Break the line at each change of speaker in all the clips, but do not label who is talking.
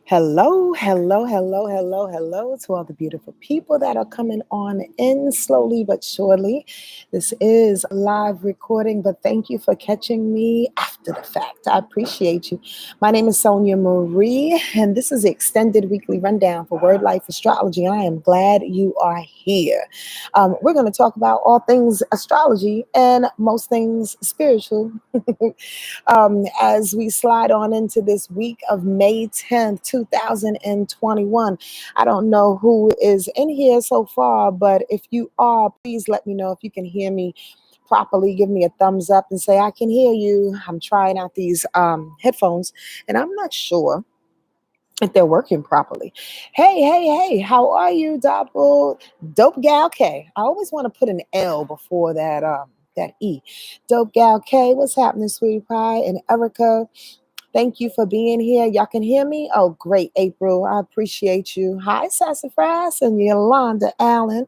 Hello, hello, hello, hello, hello to all the beautiful people that are coming on in slowly but surely. This is a live recording, but thank you for catching me after the fact. I appreciate you. My name is Sonia Marie, and this is the extended weekly rundown for Word Life Astrology. I am glad you are here. We're going to talk about all things astrology and most things spiritual as we slide on into this week of May 10th, 2021. I don't know who is in here so far, but if you are, please let me know if you can hear me properly. Give me a thumbs up and say, I can hear you. I'm trying out these headphones, and I'm not sure if they're working properly. Hey, how are you, Dope Gal K? I always want to put an L before that E. Dope Gal K, what's happening, sweetie pie? And Erica, thank you for being here. Y'all can hear me? Oh, great, April. I appreciate you. Hi, Sassafras and Yolanda Allen.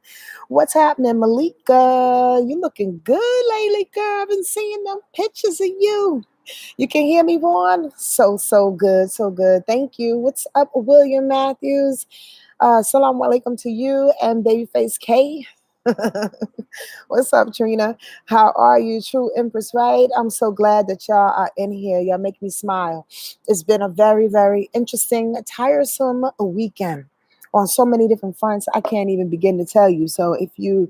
What's happening, Malika? You looking good lately, girl. I've been seeing them pictures of you. You can hear me, Vaughn? So good, so good. Thank you. What's up, William Matthews? Salam alaikum to you and Babyface K. What's up, Trina? How are you? True Empress, right? I'm so glad that y'all are in here. Y'all make me smile. It's been a very, very interesting, tiresome weekend on so many different fronts. I can't even begin to tell you. So if you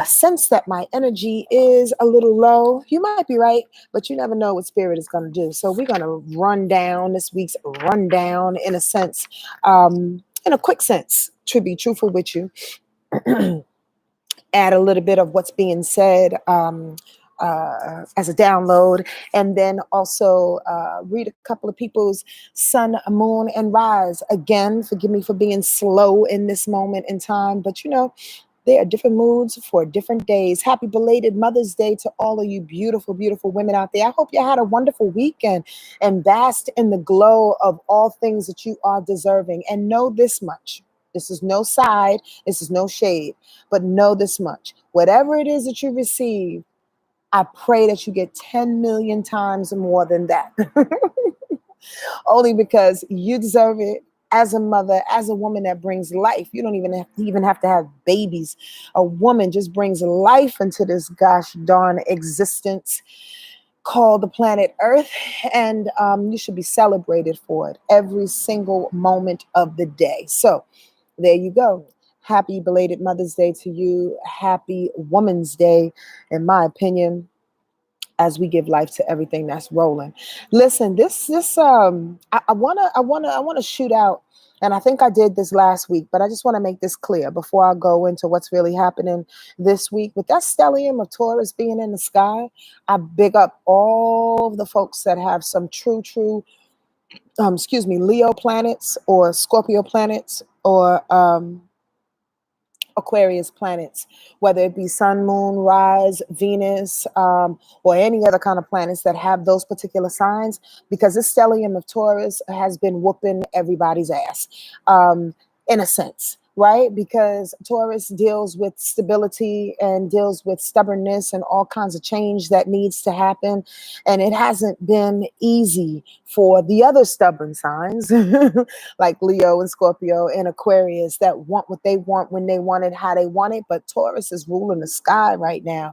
sense that my energy is a little low, you might be right, but you never know what spirit is going to do. So we're going to run down this week's rundown in a sense, in a quick sense, to be truthful with you. Add a little bit of what's being said as a download, and then also read a couple of people's sun, moon, and rise. Again, forgive me for being slow in this moment in time, but there are different moods for different days. Happy belated Mother's Day to all of you beautiful, beautiful women out there. I hope you had a wonderful weekend and basked in the glow of all things that you are deserving. And know this much. This is no side. This is no shade. But know this much. Whatever it is that you receive, I pray that you get 10 million times more than that. Only because you deserve it. As a mother, as a woman that brings life, you don't even have to have babies. A woman just brings life into this gosh darn existence called the planet Earth, and you should be celebrated for it every single moment of the day. So there you go. Happy belated Mother's Day to you. Happy Woman's Day, in my opinion, as we give life to everything that's rolling. Listen, I wanna shoot out, and I think I did this last week, but I just want to make this clear before I go into what's really happening this week. With that stellium of Taurus being in the sky, I big up all the folks that have some true, Leo planets or Scorpio planets or Aquarius planets, whether it be sun, moon, rise, Venus, or any other kind of planets that have those particular signs, because this stellium of Taurus has been whooping everybody's ass, in a sense, right? Because Taurus deals with stability and deals with stubbornness and all kinds of change that needs to happen. And it hasn't been easy for the other stubborn signs like Leo and Scorpio and Aquarius that want what they want when they want it, how they want it. But Taurus is ruling the sky right now.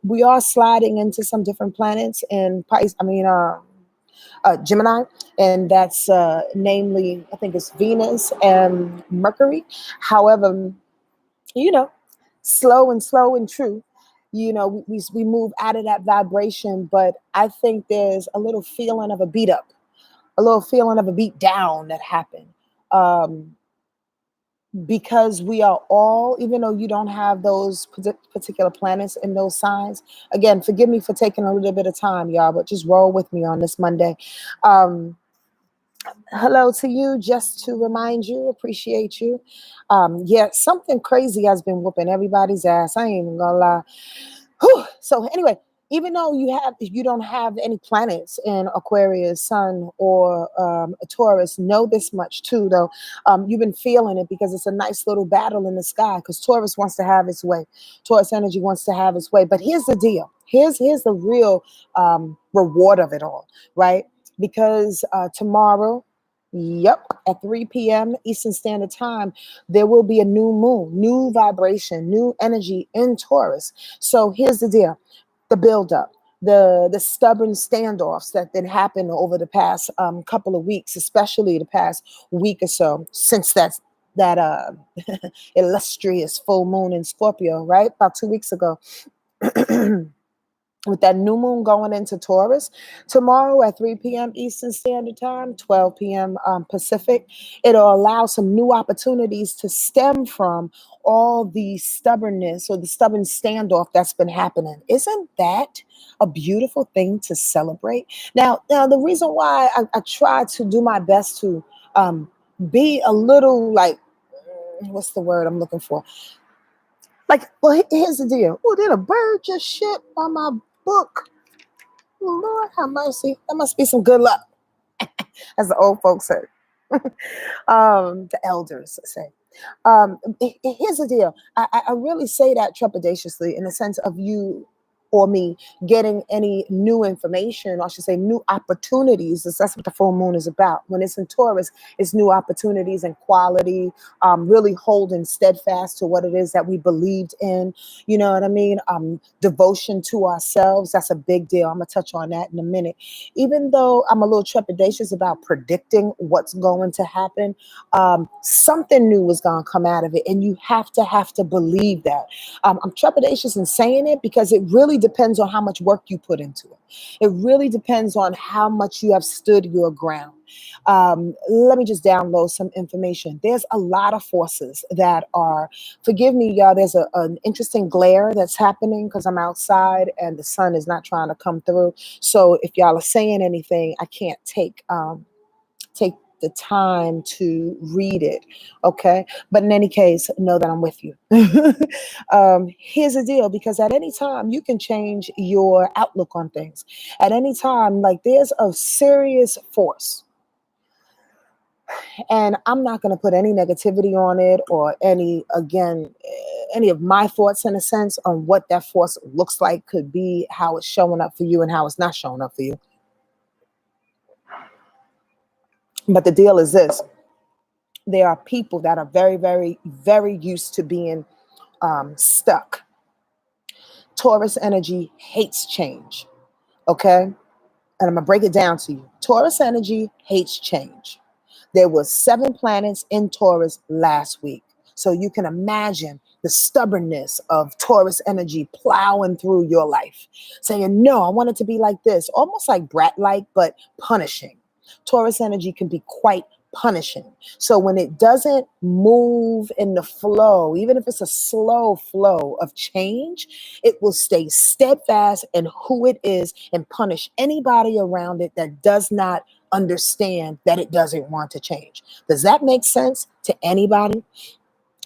We are sliding into some different planets in Gemini, and that's namely, I think it's Venus and Mercury. However, you know, slow and true. We move out of that vibration, but I think there's a little feeling of a beat up, a little feeling of a beat down that happened. Um, because we are all, even though you don't have those particular planets in those signs, again, forgive me for taking a little bit of time, y'all, but just roll with me on this Monday. Um, Hello to you, just to remind you, appreciate you. Yeah, something crazy has been whooping everybody's ass. I ain't even gonna lie. Whew. So anyway, even though if you don't have any planets in Aquarius, Sun, or a Taurus, know this much too, though. You've been feeling it because it's a nice little battle in the sky. Because Taurus wants to have its way. Taurus energy wants to have its way. But here's the deal. Here's the real reward of it all, right? Because tomorrow, Yep, at 3 p.m. Eastern Standard Time, there will be a new moon, new vibration, new energy in Taurus. So here's the deal: the buildup, the stubborn standoffs that been happening over the past couple of weeks, especially the past week or so, since that illustrious full moon in Scorpio, right? About 2 weeks ago. With that new moon going into Taurus tomorrow at 3 p.m. Eastern Standard Time, 12 p.m. Pacific, it'll allow some new opportunities to stem from all the stubbornness or the stubborn standoff that's been happening. Isn't that a beautiful thing to celebrate? Now the reason why I try to do my best to be a little like, what's the word I'm looking for? Like, well, here's the deal. Oh, did a bird just shit on my book? Lord have mercy. That must be some good luck, as the old folks say. The elders say. Here's the deal. I really say that trepidatiously in the sense of you or me getting any new information, or I should say new opportunities. That's what the full moon is about. When it's in Taurus, it's new opportunities and quality, really holding steadfast to what it is that we believed in. You know what I mean? Devotion to ourselves. That's a big deal. I'm going to touch on that in a minute. Even though I'm a little trepidatious about predicting what's going to happen, something new is going to come out of it. And you have to believe that. I'm trepidatious in saying it because it really depends on how much work you put into it. It really depends on how much you have stood your ground. Let me just download some information. There's a lot of forces that are, forgive me, y'all, there's an interesting glare that's happening because I'm outside and the sun is not trying to come through. So if y'all are saying anything, I can't take the time to read it. Okay. But in any case, know that I'm with you. Here's the deal, because at any time you can change your outlook on things. At any time, like there's a serious force. And I'm not going to put any negativity on it or any of my thoughts in a sense on what that force looks like, could be, how it's showing up for you and how it's not showing up for you. But the deal is this: there are people that are very, very, very used to being stuck. Taurus energy hates change. Okay. And I'm going to break it down to you. Taurus energy hates change. There was 7 planets in Taurus last week. So you can imagine the stubbornness of Taurus energy plowing through your life, saying, no, I want it to be like this, almost like brat-like, but punishing. Taurus energy can be quite punishing. So when it doesn't move in the flow, even if it's a slow flow of change, it will stay steadfast in who it is and punish anybody around it that does not understand that it doesn't want to change. Does that make sense to anybody?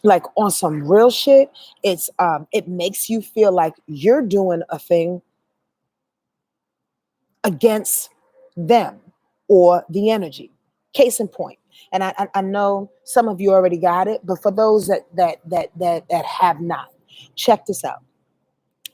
Like on some real shit, it makes you feel like you're doing a thing against them or the energy. Case in point, and I know some of you already got it, but for those that have not, check this out.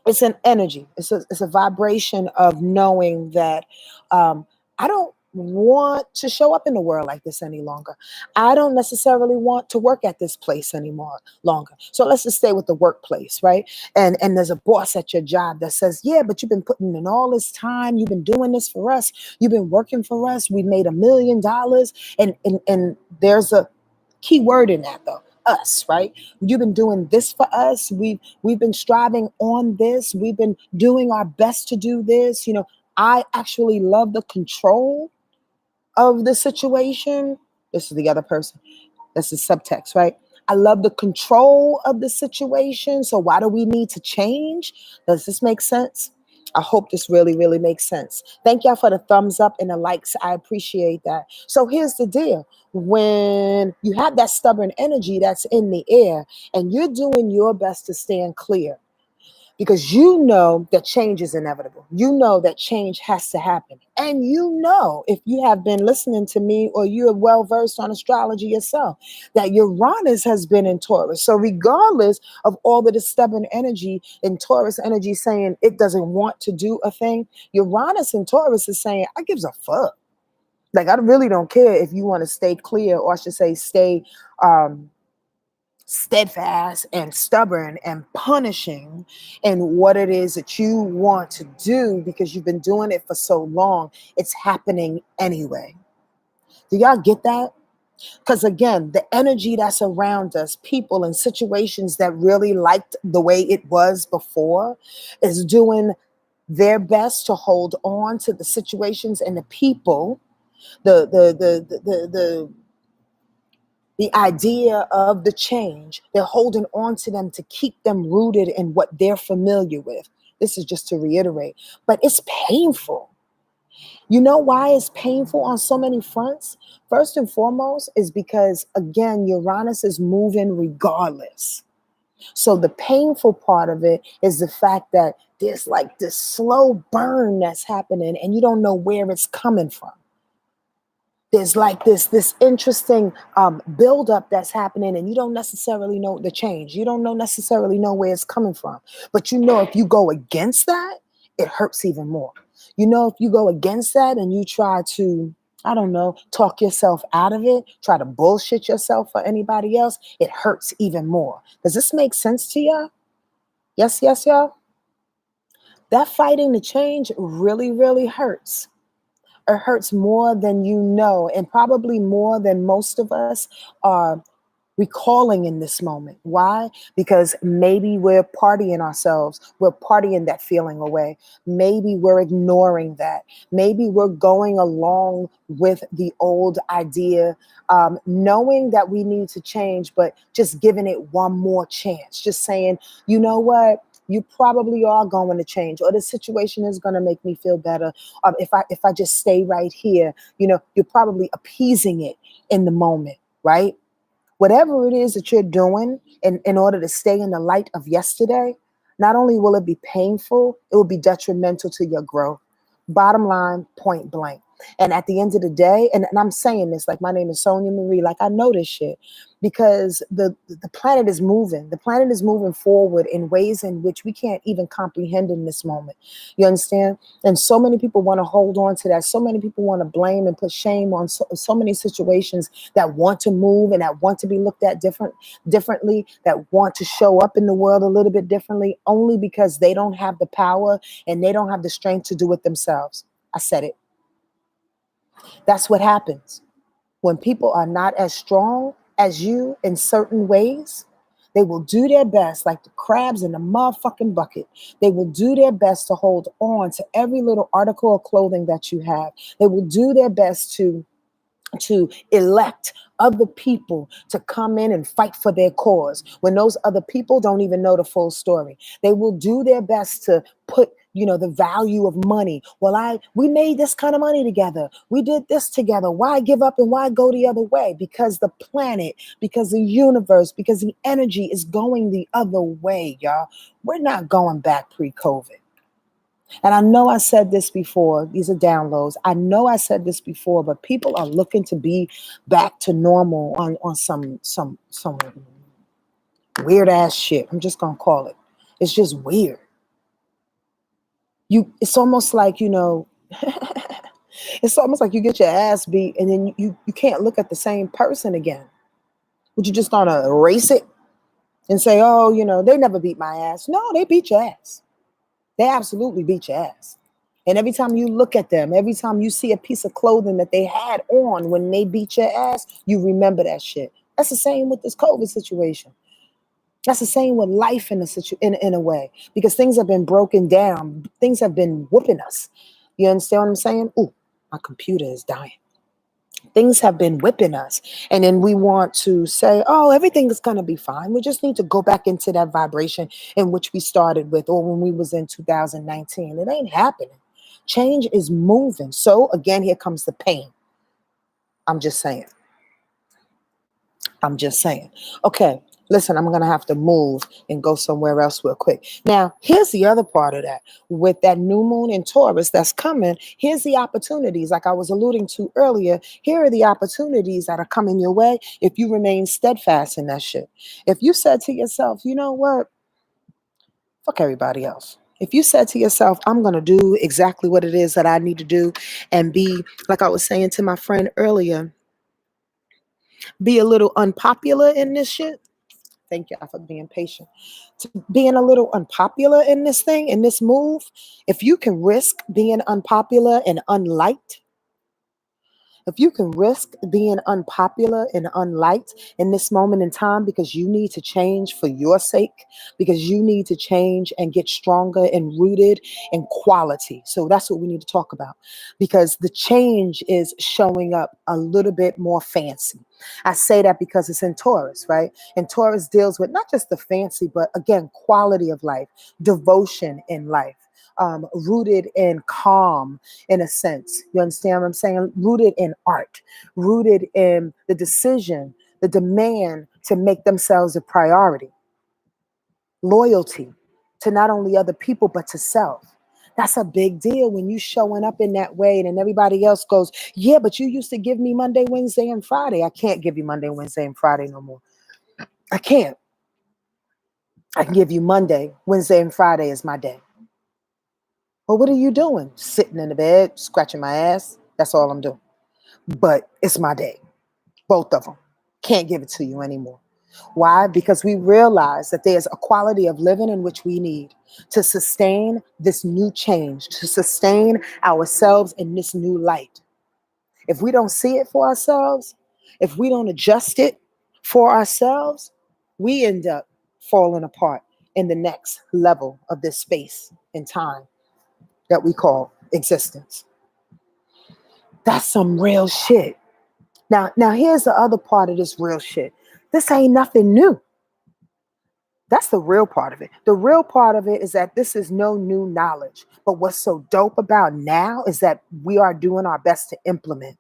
It's an energy. It's a vibration of knowing that I don't want to show up in the world like this any longer. I don't necessarily want to work at this place anymore longer. So let's just stay with the workplace, right? And there's a boss at your job that says, yeah, but you've been putting in all this time. You've been doing this for us. You've been working for us. We made $1 million. And there's a key word in that though. Us, right? You've been doing this for us. We've been striving on this. We've been doing our best to do this. You know, I actually love the control of the situation. This is the other person. That's the subtext, right? I love the control of the situation. So why do we need to change? Does this make sense? I hope this really, really makes sense. Thank y'all for the thumbs up and the likes. I appreciate that. So here's the deal. When you have that stubborn energy that's in the air and you're doing your best to stand clear, because you know that change is inevitable. You know that change has to happen. And you know, if you have been listening to me or you are well-versed on astrology yourself, that Uranus has been in Taurus. So regardless of all of the stubborn energy in Taurus energy saying it doesn't want to do a thing, Uranus in Taurus is saying, I gives a fuck. Like, I really don't care if you want to stay clear, or I should say stay steadfast and stubborn and punishing in what it is that you want to do, because you've been doing it for so long. It's happening anyway. Do y'all get that? Because again, the energy that's around us, people and situations that really liked the way it was before, is doing their best to hold on to the situations and the people, the idea of the change. They're holding on to them to keep them rooted in what they're familiar with. This is just to reiterate, but it's painful. You know why it's painful on so many fronts? First and foremost is because, again, Uranus is moving regardless. So the painful part of it is the fact that there's like this slow burn that's happening and you don't know where it's coming from. There's like this interesting buildup that's happening, and you don't necessarily know the change. You don't necessarily know where it's coming from. But you know, if you go against that, it hurts even more. You know, if you go against that and you try to, I don't know, talk yourself out of it, try to bullshit yourself for anybody else, it hurts even more. Does this make sense to y'all? Yes, yes, y'all? That fighting the change really, really hurts. It hurts more than you know, and probably more than most of us are recalling in this moment. Why? Because maybe we're partying ourselves. We're partying that feeling away. Maybe we're ignoring that. Maybe we're going along with the old idea, knowing that we need to change, but just giving it one more chance. Just saying, you know what? You probably are going to change, or the situation is going to make me feel better. If I just stay right here, you know, you're probably appeasing it in the moment, right? Whatever it is that you're doing in order to stay in the light of yesterday, not only will it be painful, it will be detrimental to your growth. Bottom line, point blank. And at the end of the day, and I'm saying this like my name is Sonia Marie, like I know this shit, because the planet is moving. The planet is moving forward in ways in which we can't even comprehend in this moment. You understand? And so many people want to hold on to that. So many people want to blame and put shame on so many situations that want to move and that want to be looked at differently, that want to show up in the world a little bit differently, only because they don't have the power and they don't have the strength to do it themselves. I said it. That's what happens. When people are not as strong as you in certain ways, they will do their best, like the crabs in the motherfucking bucket. They will do their best to hold on to every little article of clothing that you have. They will do their best to elect other people to come in and fight for their cause when those other people don't even know the full story. They will do their best to put, you know, the value of money. Well, we made this kind of money together. We did this together. Why give up and why go the other way? Because the planet, because the universe, because the energy is going the other way, y'all. We're not going back pre-COVID. And I know I said this before. These are downloads. I know I said this before, but people are looking to be back to normal on some weird ass shit. I'm just gonna call it. It's just weird. It's almost like, you know, it's almost like you get your ass beat and then you can't look at the same person again. Would you just gonna erase it and say, oh, you know, they never beat my ass? No, they beat your ass. They absolutely beat your ass. And every time you look at them, every time you see a piece of clothing that they had on when they beat your ass, you remember that shit. That's the same with this COVID situation. That's the same with life in a way, because things have been broken down. Things have been whooping us. You understand what I'm saying? Ooh, my computer is dying. Things have been whipping us. And then we want to say, oh, everything is going to be fine. We just need to go back into that vibration in which we started with, or when we was in 2019. It ain't happening. Change is moving. So again, here comes the pain. I'm just saying. Okay, listen, I'm going to have to move and go somewhere else real quick. Now, here's the other part of that. With that new moon in Taurus that's coming, here's the opportunities. Like I was alluding to earlier, here are the opportunities that are coming your way if you remain steadfast in that shit. If you said to yourself, you know what? Fuck everybody else. If you said to yourself, I'm going to do exactly what it is that I need to do and be, like I was saying to my friend earlier, be a little unpopular in this shit. Thank y'all for being patient. To being a little unpopular in this thing, in this move, if you can risk being unpopular and unliked, if you can risk being unpopular and unliked in this moment in time because you need to change for your sake, because you need to change and get stronger and rooted in quality. So that's what we need to talk about, because the change is showing up a little bit more fancy. I say that because it's in Taurus, right? And Taurus deals with not just the fancy, but again, quality of life, devotion in life. Rooted in calm, in a sense. You understand what I'm saying? Rooted in art, rooted in the decision, the demand to make themselves a priority. Loyalty to not only other people, but to self. That's a big deal when you showing up in that way and everybody else goes, yeah, but you used to give me Monday, Wednesday, and Friday. I can't give you Monday, Wednesday, and Friday no more. I can't. I can give you Monday, Wednesday, and Friday is my day. Well, what are you doing? Sitting in the bed, scratching my ass. That's all I'm doing. But it's my day. Both of them. Can't give it to you anymore. Why? Because we realize that there's a quality of living in which we need to sustain this new change, to sustain ourselves in this new light. If we don't see it for ourselves, if we don't adjust it for ourselves, we end up falling apart in the next level of this space and time that we call existence. That's some real shit. Now here's the other part of this real shit. This ain't nothing new. That's the real part of it. The real part of it is that this is no new knowledge. But what's so dope about now is that we are doing our best to implement.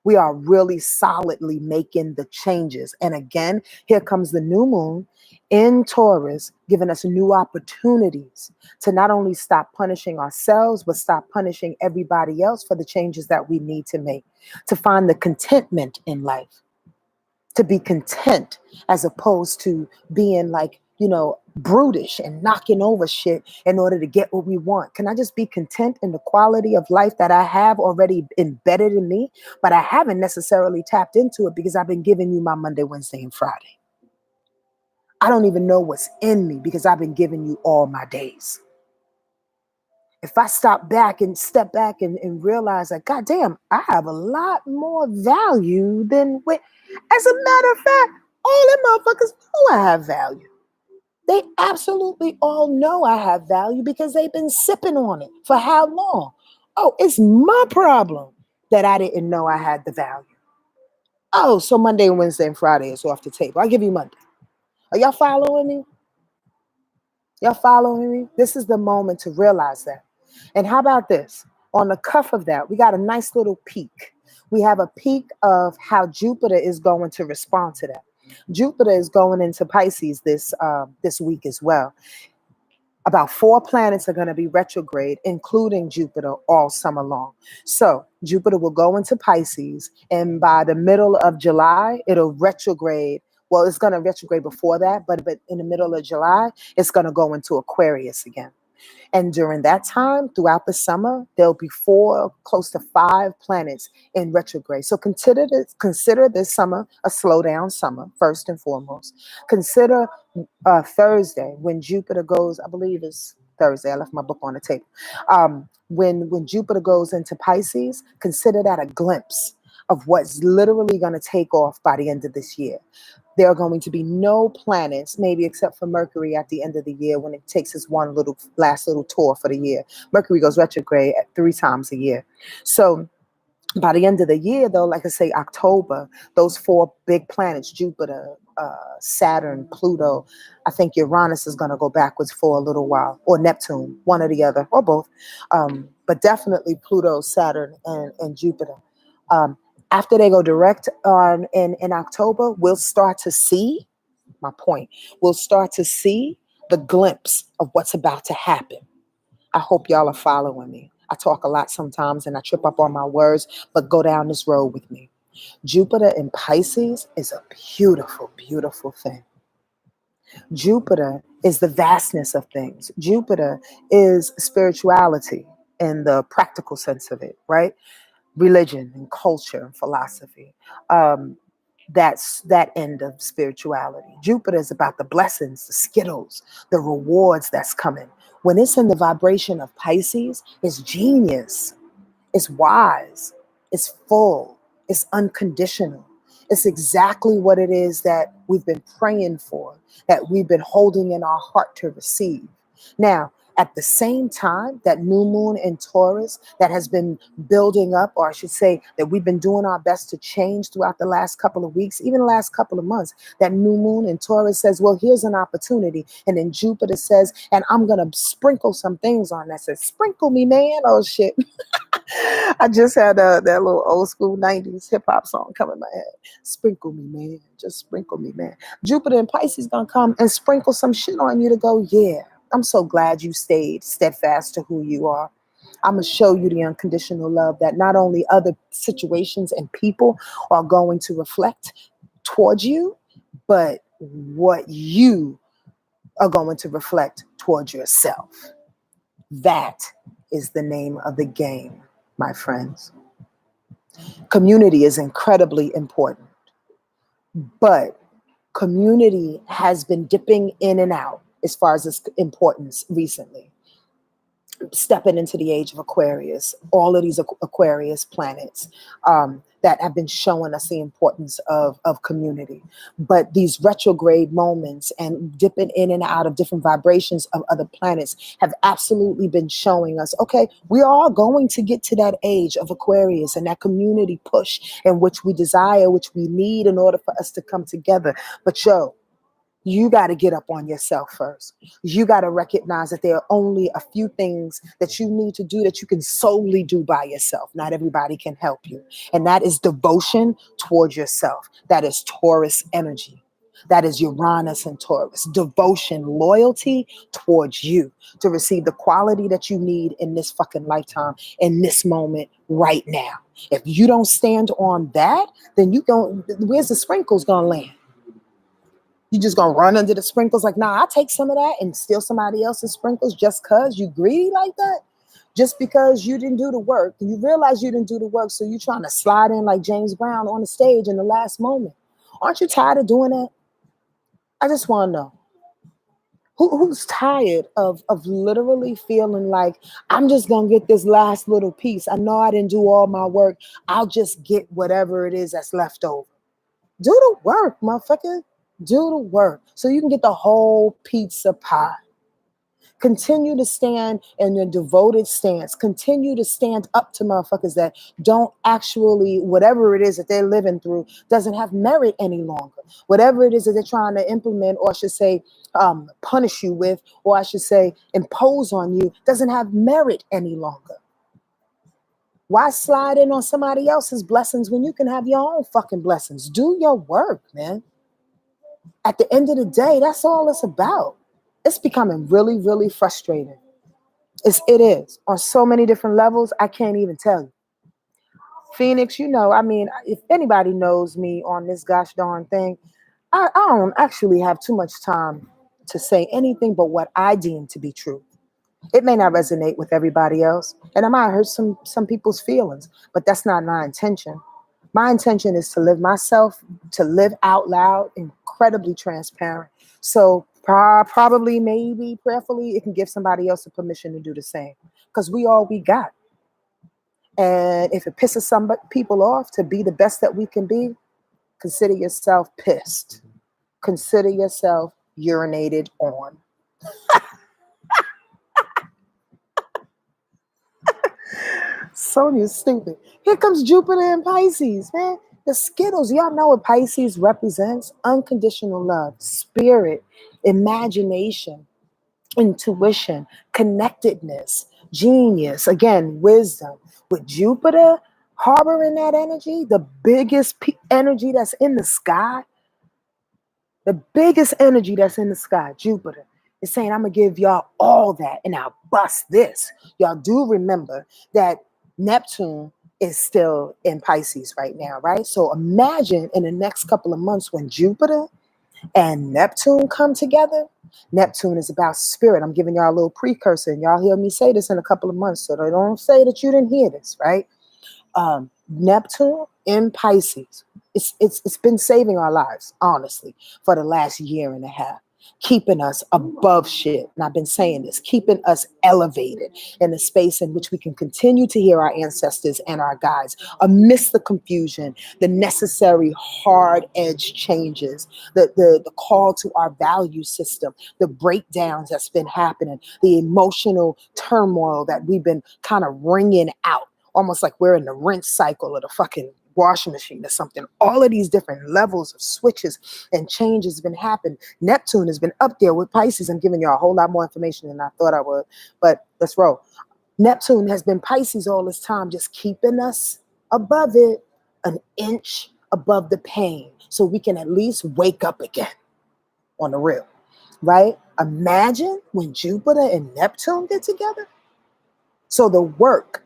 We are really solidly making the changes. And again, here comes the new moon in Taurus, giving us new opportunities to not only stop punishing ourselves, but stop punishing everybody else for the changes that we need to make, to find the contentment in life, to be content as opposed to being like, brutish and knocking over shit in order to get what we want. Can I just be content in the quality of life that I have already embedded in me, but I haven't necessarily tapped into it because I've been giving you my Monday, Wednesday, and Friday. I don't even know what's in me because I've been giving you all my days. If I step back and realize that, God damn, I have a lot more value than as a matter of fact, all them motherfuckers know I have value. They absolutely all know I have value because they've been sipping on it for how long? Oh, it's my problem that I didn't know I had the value. Oh, so Monday, Wednesday, and Friday is off the table. I'll give you Monday. Are y'all following me? Y'all following me? This is the moment to realize that. And how about this? On the cuff of that, we got a nice little peek. We have a peek of how Jupiter is going to respond to that. Jupiter is going into Pisces this week as well. About 4 planets are going to be retrograde, including Jupiter, all summer long. So Jupiter will go into Pisces, and by the middle of July, it'll retrograde. Well, it's going to retrograde before that, but in the middle of July, it's going to go into Aquarius again. And during that time, throughout the summer, there'll be 4, close to 5 planets in retrograde. So consider this summer a slowdown summer, first and foremost. Consider Thursday when Jupiter goes, I believe it's Thursday. I left my book on the table. When Jupiter goes into Pisces, consider that a glimpse of what's literally going to take off by the end of this year. There are going to be no planets, maybe except for Mercury at the end of the year when it takes its last little tour for the year. Mercury goes retrograde 3 times a year. So by the end of the year, though, like I say, October, those 4 big planets, Jupiter, Saturn, Pluto, I think Uranus is going to go backwards for a little while, or Neptune, one or the other, or both. But definitely Pluto, Saturn, and Jupiter. After they go direct in October, we'll start to see, my point, we'll start to see the glimpse of what's about to happen. I hope y'all are following me. I talk a lot sometimes and I trip up on my words, but go down this road with me. Jupiter in Pisces is a beautiful, beautiful thing. Jupiter is the vastness of things. Jupiter is spirituality in the practical sense of it, right? Religion and culture and philosophy. That's that end of spirituality. Jupiter is about the blessings, the skittles, the rewards that's coming. When it's in the vibration of Pisces, it's genius. It's wise, it's full, it's unconditional. It's exactly what it is that we've been praying for, that we've been holding in our heart to receive. Now, at the same time, that new moon in Taurus that has been building up, or I should say that we've been doing our best to change throughout the last couple of weeks, even the last couple of months, that new moon in Taurus says, well, here's an opportunity. And then Jupiter says, and I'm going to sprinkle some things on that. Says, sprinkle me, man. Oh, shit. I just had that little old school 90s hip hop song come in my head. Sprinkle me, man. Just sprinkle me, man. Jupiter and Pisces gonna come and sprinkle some shit on you to go, yeah, I'm so glad you stayed steadfast to who you are. I'm gonna show you the unconditional love that not only other situations and people are going to reflect towards you, but what you are going to reflect towards yourself. That is the name of the game, my friends. Community is incredibly important, but community has been dipping in and out as far as its importance recently. Stepping into the age of Aquarius, all of these Aquarius planets that have been showing us the importance of community. But these retrograde moments and dipping in and out of different vibrations of other planets have absolutely been showing us, okay, we are going to get to that age of Aquarius and that community push in which we desire, which we need in order for us to come together. But you got to get up on yourself first. You got to recognize that there are only a few things that you need to do that you can solely do by yourself. Not everybody can help you. And that is devotion towards yourself. That is Taurus energy. That is Uranus and Taurus. Devotion, loyalty towards you to receive the quality that you need in this fucking lifetime, in this moment, right now. If you don't stand on that, then where's the sprinkles gonna land? You just gonna run under the sprinkles like, nah, I'll take some of that and steal somebody else's sprinkles just cause you greedy like that? Just because you didn't do the work. You realize you didn't do the work, so you're trying to slide in like James Brown on the stage in the last moment. Aren't you tired of doing that? I just want to know. Who's tired of literally feeling like, I'm just gonna get this last little piece. I know I didn't do all my work. I'll just get whatever it is that's left over. Do the work, motherfucker. Do the work so you can get the whole pizza pie. Continue to stand in your devoted stance. Continue to stand up to motherfuckers that don't actually, whatever it is that they're living through, doesn't have merit any longer. Whatever it is that they're trying to implement, or I should say, punish you with, or I should say, impose on you, doesn't have merit any longer. Why slide in on somebody else's blessings when you can have your own fucking blessings? Do your work, man. At the end of the day, that's all it's about. It's becoming really, really frustrating. It is on so many different levels. I can't even tell you. Phoenix, if anybody knows me on this gosh darn thing, I don't actually have too much time to say anything but what I deem to be true. It may not resonate with everybody else, and I might hurt some people's feelings, but that's not my intention. My intention is to live myself, to live out loud, incredibly transparent. So probably, maybe, prayerfully, it can give somebody else the permission to do the same. Because we all we got. And if it pisses some people off to be the best that we can be, consider yourself pissed. Consider yourself urinated on. Sonia's stupid. Here comes Jupiter and Pisces, man. The Skittles, y'all know what Pisces represents? Unconditional love, spirit, imagination, intuition, connectedness, genius, again, wisdom. With Jupiter harboring that energy, the biggest energy that's in the sky, Jupiter is saying, I'm going to give y'all all that and I'll bust this. Y'all do remember that Neptune is still in Pisces right now, right? So imagine in the next couple of months when Jupiter and Neptune come together, Neptune is about spirit. I'm giving y'all a little precursor, and y'all hear me say this in a couple of months, so they don't say that you didn't hear this, right? Neptune in Pisces. It's been saving our lives, honestly, for the last year and a half, keeping us above shit. And I've been saying this, keeping us elevated in a space in which we can continue to hear our ancestors and our guides amidst the confusion, the necessary hard edge changes, the call to our value system, the breakdowns that's been happening, the emotional turmoil that we've been kind of wringing out. Almost like we're in the rinse cycle of the fucking washing machine or something. All of these different levels of switches and changes have been happening. Neptune has been up there with Pisces. I'm giving you a whole lot more information than I thought I would, but let's roll. Neptune has been Pisces all this time, just keeping us above it, an inch above the pain, so we can at least wake up again on the real, right? Imagine when Jupiter and Neptune get together. So the work,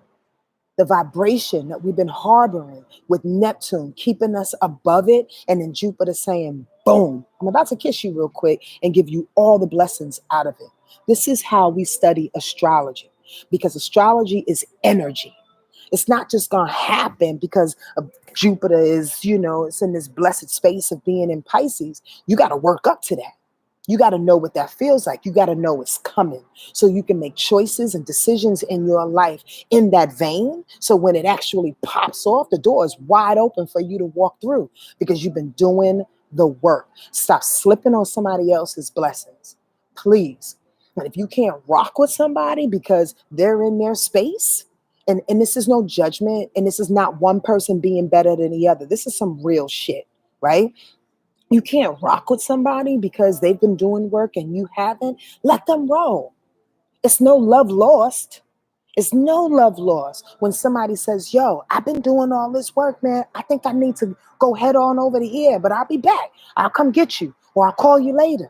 the vibration that we've been harboring with Neptune, keeping us above it, and then Jupiter saying, boom, I'm about to kiss you real quick and give you all the blessings out of it. This is how we study astrology, because astrology is energy. It's not just going to happen because Jupiter is, it's in this blessed space of being in Pisces. You got to work up to that. You got to know what that feels like. You got to know it's coming so you can make choices and decisions in your life in that vein. So when it actually pops off, the door is wide open for you to walk through because you've been doing the work. Stop slipping on somebody else's blessings, please. And if you can't rock with somebody because they're in their space, and this is no judgment, and this is not one person being better than the other. This is some real shit, right? You can't rock with somebody because they've been doing work and you haven't. Let them roll. It's no love lost. It's no love lost when somebody says, yo, I've been doing all this work, man. I think I need to go head on over to here, but I'll be back. I'll come get you, or I'll call you later.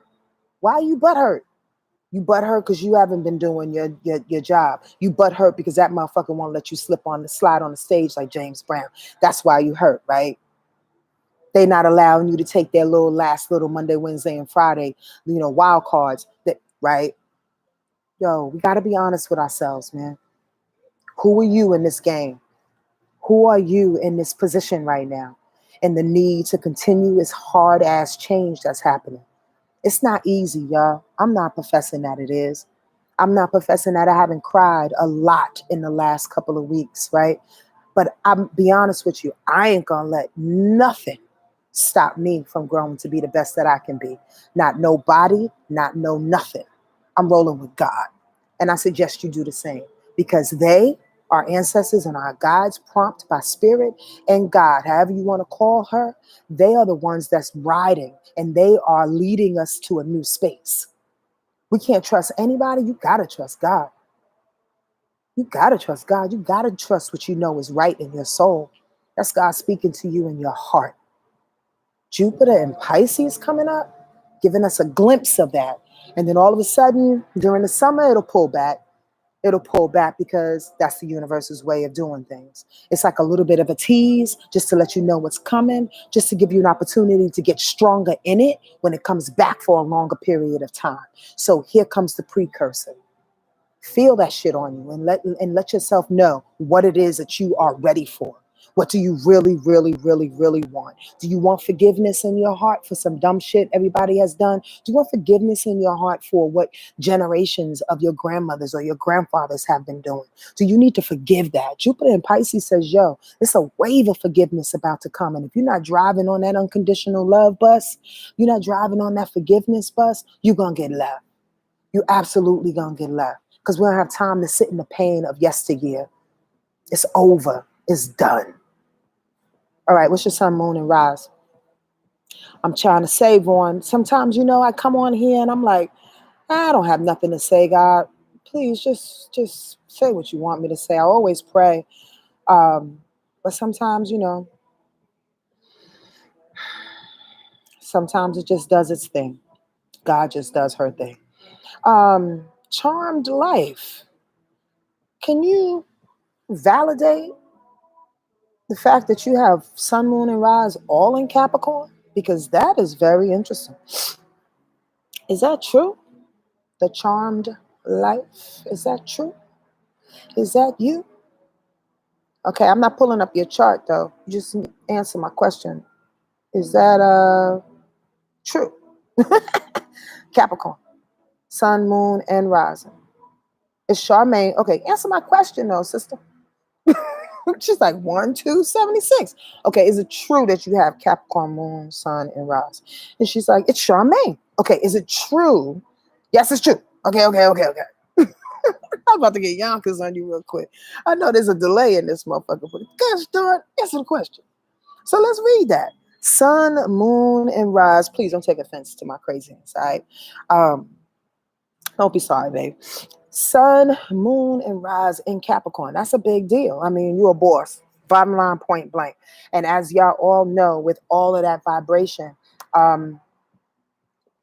Why are you butthurt? You butthurt because you haven't been doing your job. You butthurt because that motherfucker won't let you slide on the stage like James Brown. That's why you hurt, right? They're not allowing you to take their last little Monday, Wednesday, and Friday, wild cards, right? Yo, we got to be honest with ourselves, man. Who are you in this game? Who are you in this position right now? And the need to continue this hard ass change that's happening. It's not easy, y'all. I'm not professing that it is. I'm not professing that I haven't cried a lot in the last couple of weeks, right? But I'm be honest with you, I ain't gonna let nothing stop me from growing to be the best that I can be. Not nobody, not no nothing. I'm rolling with God. And I suggest you do the same because they, our ancestors and our guides, prompt by spirit and God, however you want to call her, they are the ones that's riding and they are leading us to a new space. We can't trust anybody. You got to trust God. You got to trust God. You got to trust what you know is right in your soul. That's God speaking to you in your heart. Jupiter and Pisces coming up, giving us a glimpse of that. And then all of a sudden, during the summer, it'll pull back. It'll pull back because that's the universe's way of doing things. It's like a little bit of a tease just to let you know what's coming, just to give you an opportunity to get stronger in it when it comes back for a longer period of time. So here comes the precursor. Feel that shit on you and let yourself know what it is that you are ready for. What do you really, really, really, really want? Do you want forgiveness in your heart for some dumb shit everybody has done? Do you want forgiveness in your heart for what generations of your grandmothers or your grandfathers have been doing? Do you need to forgive that? Jupiter in Pisces says, yo, it's a wave of forgiveness about to come. And if you're not driving on that unconditional love bus, you're not driving on that forgiveness bus, you're going to get left. You're absolutely going to get left. Because we don't have time to sit in the pain of yesteryear. It's over. It's done. All right, what's your sun, moon, and rise? I'm trying to save on. Sometimes, I come on here and I'm like, I don't have nothing to say, God. Please just say what you want me to say. I always pray. But sometimes, sometimes it just does its thing. God just does her thing. Charmed life. Can you validate the fact that you have sun, moon, and rise all in Capricorn? because that is very interesting. Is that true? The charmed life, is that true? Is that you? Okay, I'm not pulling up your chart though. You just answer my question. Is that true? Capricorn, sun, moon, and rising. Is Charmaine? Okay, answer my question though, sister. She's like 1, 2, 76. Okay, is it true that you have Capricorn, moon, sun, and rise? And she's like, it's Charmaine. Okay, is it true? Yes, it's true. Okay. I'm about to get Yonkers on you real quick. I know there's a delay in this motherfucker, but gosh darn, answer the question. So let's read that. Sun, moon, and rise. Please don't take offense to my craziness, all right? Don't be sorry, babe. Sun, moon, and rise in Capricorn. That's a big deal. I mean, you're a boss. Bottom line, point blank. And as y'all all know, with all of that vibration,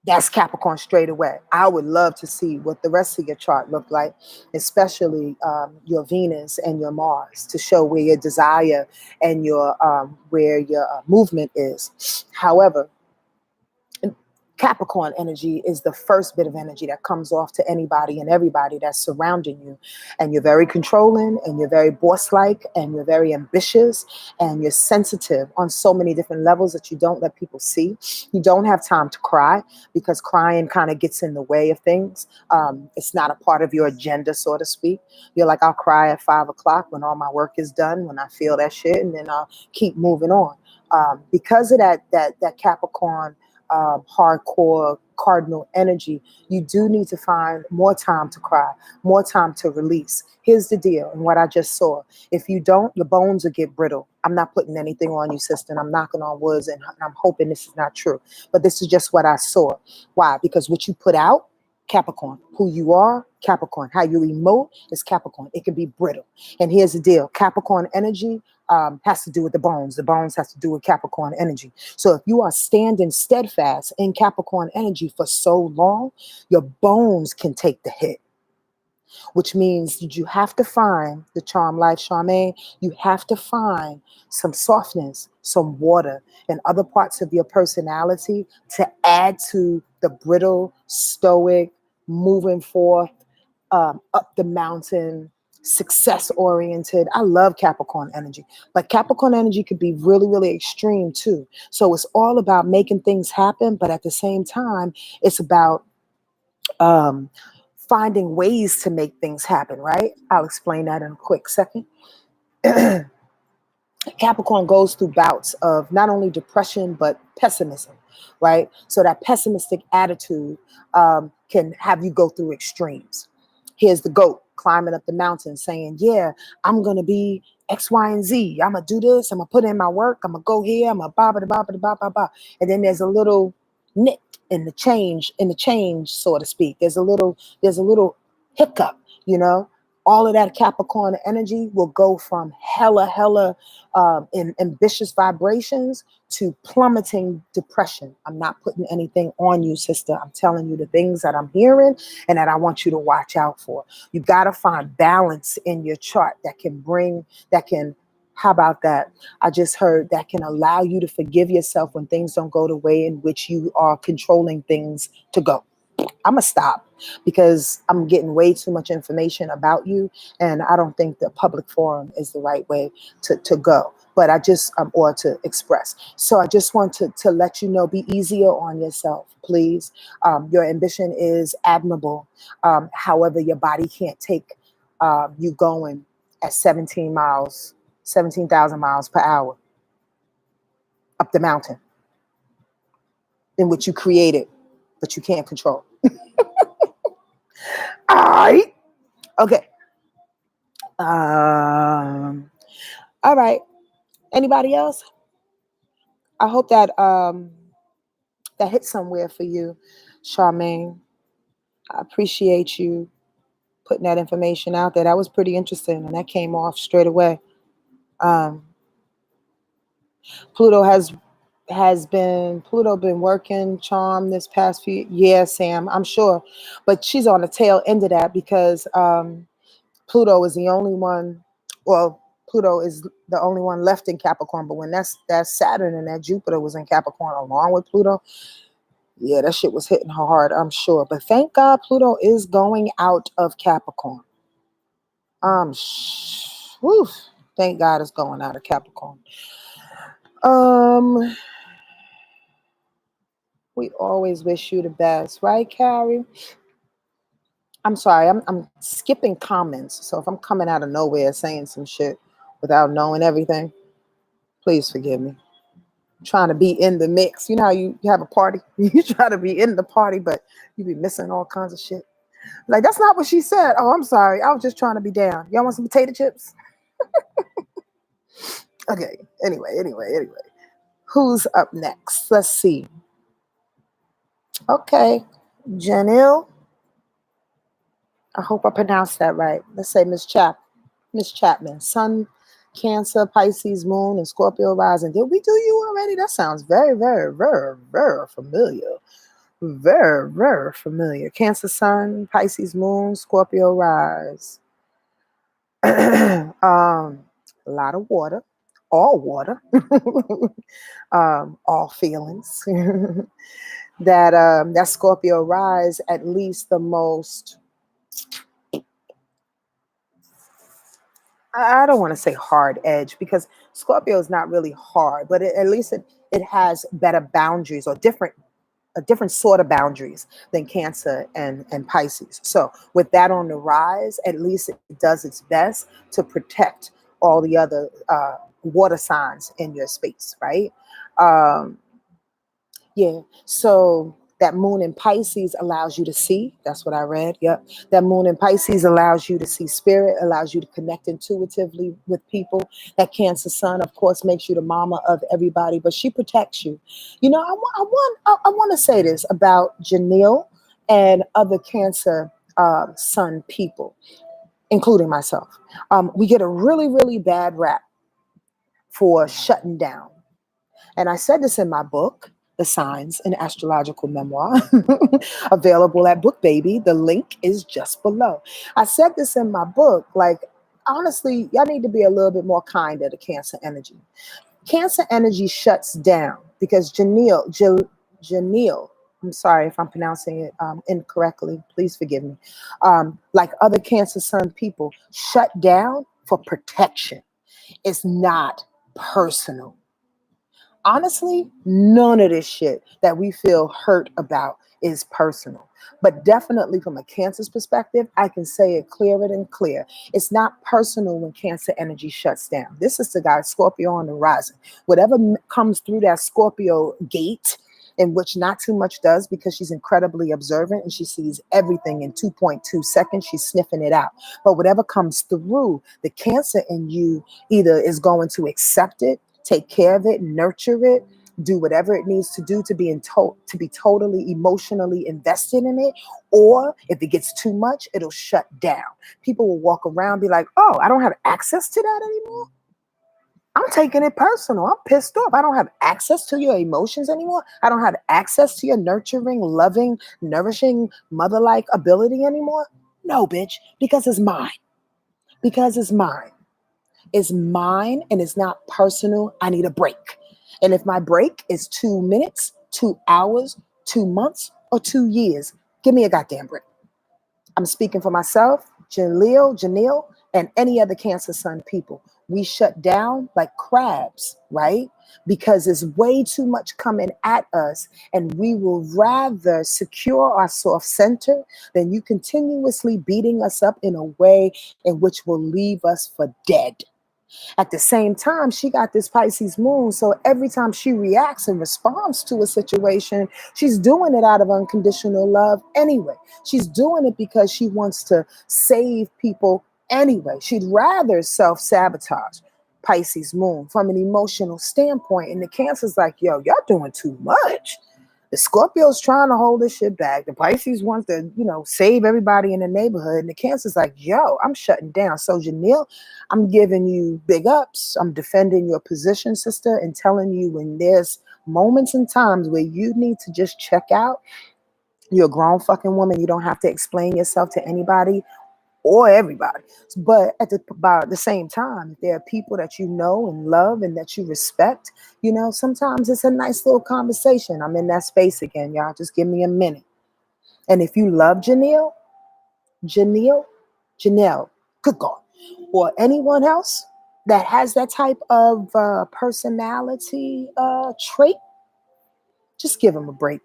that's Capricorn straight away. I would love to see what the rest of your chart look like, especially your Venus and your Mars, to show where your desire and your where your movement is. However, Capricorn energy is the first bit of energy that comes off to anybody and everybody that's surrounding you. And you're very controlling, and you're very boss-like, and you're very ambitious, and you're sensitive on so many different levels that you don't let people see. You don't have time to cry because crying kind of gets in the way of things. It's not a part of your agenda, so to speak. You're like, I'll cry at 5 o'clock when all my work is done, when I feel that shit, and then I'll keep moving on. Because of that Capricorn hardcore cardinal energy, you do need to find more time to cry, more time to release. Here's the deal, and what I just saw. If you don't, your bones will get brittle. I'm not putting anything on you, sister, and I'm knocking on woods, and I'm hoping this is not true. But this is just what I saw. Why? Because what you put out, Capricorn. Who you are, Capricorn. How you emote is Capricorn. It can be brittle. And here's the deal. Capricorn energy has to do with the bones. The bones has to do with Capricorn energy. So if you are standing steadfast in Capricorn energy for so long, your bones can take the hit. Which means that you have to find the charm life, Charmaine. You have to find some softness, some water, and other parts of your personality to add to the brittle, stoic, moving forth, up the mountain, success oriented. I love Capricorn energy, but Capricorn energy could be really, really extreme too. So it's all about making things happen, but at the same time, it's about finding ways to make things happen, right? I'll explain that in a quick second. Capricorn goes through bouts of not only depression, but pessimism, right? So that pessimistic attitude can have you go through extremes. Here's the goat climbing up the mountain saying, yeah, I'm going to be X, Y, and Z. I'm going to do this. I'm going to put in my work. I'm going to go here. I'm going to ba. And then there's a little nick in the change, so to speak. There's a little hiccup, you know. All of that Capricorn energy will go from hella in ambitious vibrations to plummeting depression. I'm not putting anything on you, sister. I'm telling you the things that I'm hearing and that I want you to watch out for. You got to find balance in your chart how about that? I just heard that can allow you to forgive yourself when things don't go the way in which you are controlling things to go. I'm going to stop because I'm getting way too much information about you. And I don't think the public forum is the right way to go. But I just, or to express. So I just want to let you know, be easier on yourself, please. Your ambition is admirable. However, your body can't take you going at 17,000 miles per hour up the mountain in which you created, but you can't control. All right. Okay. All right. Anybody else? I hope that that hit somewhere for you, Charmaine. I appreciate you putting that information out there. That was pretty interesting, and that came off straight away. Pluto been working charm this past few years, Sam, I'm sure, but she's on the tail end of that because Pluto is the only one. Well, Pluto is the only one left in Capricorn. But when that Saturn and that Jupiter was in Capricorn along with Pluto, yeah, that shit was hitting her hard, I'm sure. But thank God Pluto is going out of Capricorn. Whew, thank God it's going out of Capricorn. We always wish you the best, right, Carrie? I'm sorry, I'm skipping comments. So if I'm coming out of nowhere saying some shit without knowing everything, please forgive me. I'm trying to be in the mix. You know how you have a party? You try to be in the party, but you be missing all kinds of shit. Like, that's not what she said. Oh, I'm sorry. I was just trying to be down. Y'all want some potato chips? Okay. Anyway. Who's up next? Let's see. Okay. Janelle. I hope I pronounced that right. Let's say Miss Chapman. Sun, Cancer, Pisces, Moon, and Scorpio rising. Did we do you already? That sounds very, very, very, very familiar. Very, very familiar. Cancer, Sun, Pisces, Moon, Scorpio rise. A lot of water. All water. All feelings. That Scorpio rise, at least the most, I don't want to say hard edge, because Scorpio is not really hard, but at least it has better boundaries, or a different sort of boundaries than Cancer and Pisces. So with that on the rise, at least it does its best to protect all the other water signs in your space, right? Yeah. So that moon in Pisces allows you to see. That's what I read. Yep. That moon in Pisces allows you to see spirit, allows you to connect intuitively with people. That Cancer sun, of course, makes you the mama of everybody, but she protects you. You know, I want to say this about Janelle and other Cancer sun people, including myself. We get a really, really bad rap for shutting down. And I said this in my book, The Signs, an Astrological Memoir, available at Book Baby. The link is just below. I said this in my book, like, honestly, y'all need to be a little bit more kinder to Cancer energy. Cancer energy shuts down because Janelle, I'm sorry if I'm pronouncing it incorrectly, please forgive me. Like other Cancer sun people, shut down for protection. It's not personal. Honestly, none of this shit that we feel hurt about is personal. But definitely from a Cancer's perspective, I can say it clearer than clear. It's not personal when Cancer energy shuts down. This is the guy, Scorpio on the rising. Whatever comes through that Scorpio gate, in which not too much does, because she's incredibly observant and she sees everything in 2.2 seconds. She's sniffing it out. But whatever comes through, the Cancer in you either is going to accept it, take care of it, nurture it, do whatever it needs to do to be totally emotionally invested in it. Or if it gets too much, it'll shut down. People will walk around and be like, oh, I don't have access to that anymore. I'm taking it personal. I'm pissed off. I don't have access to your emotions anymore. I don't have access to your nurturing, loving, nourishing, mother-like ability anymore. No, bitch, because it's mine. Because it's mine. It's mine and it's not personal. I need a break. And if my break is 2 minutes, 2 hours, 2 months, or 2 years, give me a goddamn break. I'm speaking for myself, Janelle, and any other Cancer sun people. We shut down like crabs, right? Because there's way too much coming at us, and we will rather secure our soft center than you continuously beating us up in a way in which will leave us for dead. At the same time, she got this Pisces moon. So every time she reacts and responds to a situation, she's doing it out of unconditional love anyway. She's doing it because she wants to save people anyway. She'd rather self-sabotage Pisces moon from an emotional standpoint. And the Cancer's like, yo, y'all doing too much. The Scorpio's trying to hold this shit back. The Pisces wants to, save everybody in the neighborhood. And the Cancer's like, yo, I'm shutting down. So Janelle, I'm giving you big ups. I'm defending your position, sister, and telling you when there's moments and times where you need to just check out. You're a grown fucking woman. You don't have to explain yourself to anybody. or everybody. But by the same time, if there are people that you know and love and that you respect, sometimes it's a nice little conversation. I'm in that space again, y'all. Just give me a minute. And if you love Janelle, good God, or anyone else that has that type of personality trait, just give them a break.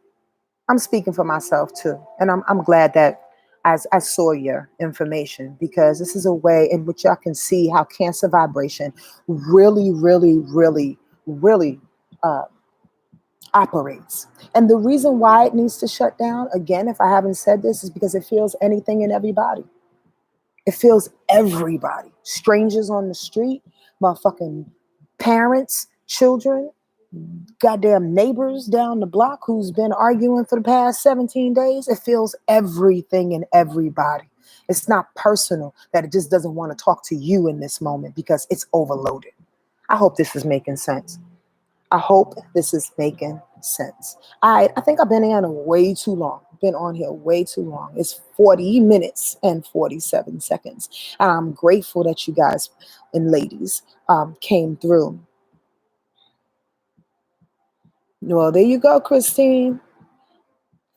I'm speaking for myself too. And I'm glad that I saw your information, because this is a way in which y'all can see how Cancer vibration really, really, really, really operates. And the reason why it needs to shut down, again, if I haven't said this, is because it feels anything and everybody. It feels everybody. Strangers on the street, motherfucking parents, children, goddamn neighbors down the block who's been arguing for the past 17 days. It feels everything and everybody. It's not personal that it just doesn't want to talk to you in this moment because it's overloaded. I hope this is making sense. I hope this is making sense. I think I've been on way too long. Been on here way too long. It's 40 minutes and 47 seconds. And I'm grateful that you guys and ladies came through. Well, there you go, Christine.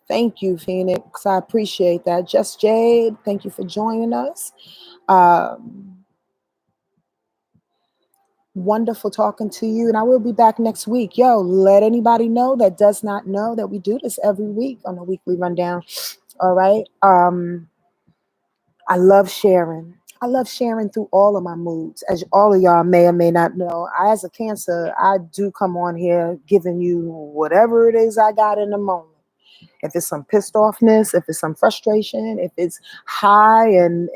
Thank you, Phoenix. I appreciate that. Just Jade, thank you for joining us. Wonderful talking to you. And I will be back next week. Yo, let anybody know that does not know that we do this every week on a weekly rundown. All right. I love sharing. I love sharing through all of my moods. As all of y'all may or may not know, as a Cancer, I do come on here giving you whatever it is I got in the moment. If it's some pissed offness, if it's some frustration, if it's high and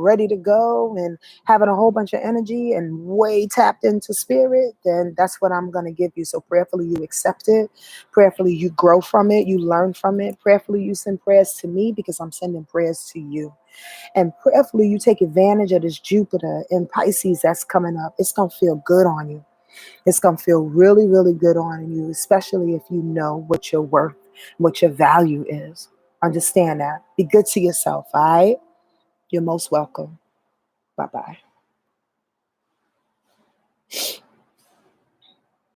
ready to go and having a whole bunch of energy and way tapped into spirit, then that's what I'm going to give you. So prayerfully you accept it. Prayerfully you grow from it. You learn from it. Prayerfully you send prayers to me because I'm sending prayers to you. And prayerfully you take advantage of this Jupiter in Pisces that's coming up. It's going to feel good on you. It's going to feel really, really good on you, especially if you know what you're worth, what your value is. Understand that. Be good to yourself, all right? You're most welcome. Bye-bye.